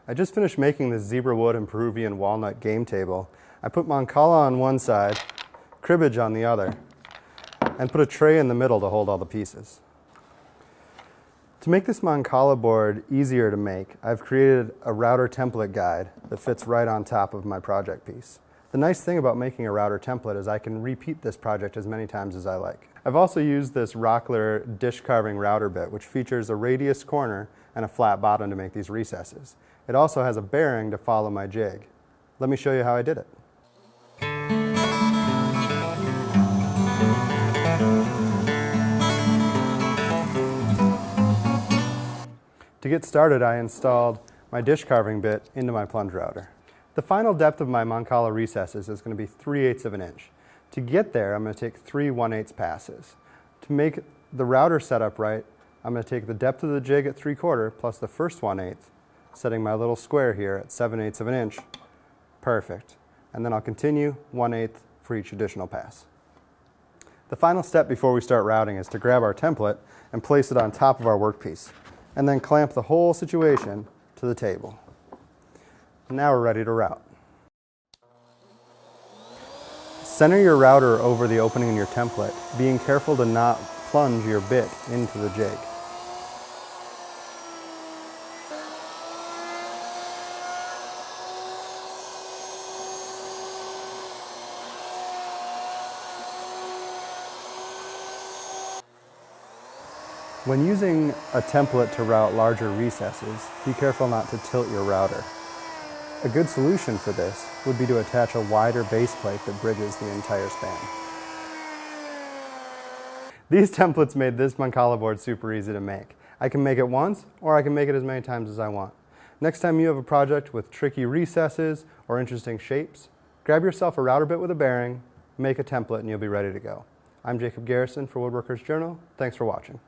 I just finished making this zebra wood and Peruvian walnut game table. I put mancala on one side, cribbage on the other, and put a tray in the middle to hold all the pieces. To make this mancala board easier to make, I've created a router template guide that fits right on top of my project piece. The nice thing about making a router template is I can repeat this project as many times as I like. I've also used this Rockler dish carving router bit, which features a radius corner and a flat bottom to make these recesses. It also has a bearing to follow my jig. Let me show you how I did it. To get started, I installed my dish carving bit into my plunge router. The final depth of my mancala recesses is going to be 3/8 of an inch. To get there, I'm going to take 3 1/8 passes. To make the router setup right, I'm going to take the depth of the jig at 3/4 plus the first 1/8, setting my little square here at 7/8 of an inch. Perfect. And then I'll continue 1/8 for each additional pass. The final step before we start routing is to grab our template and place it on top of our workpiece, and then clamp the whole situation to the table. Now we're ready to route. Center your router over the opening in your template, being careful to not plunge your bit into the jig. When using a template to route larger recesses, be careful not to tilt your router. A good solution for this would be to attach a wider base plate that bridges the entire span. These templates made this mancala board super easy to make. I can make it once, or I can make it as many times as I want. Next time you have a project with tricky recesses or interesting shapes, grab yourself a router bit with a bearing, make a template, and you'll be ready to go. I'm Jacob Garrison for Woodworker's Journal. Thanks for watching.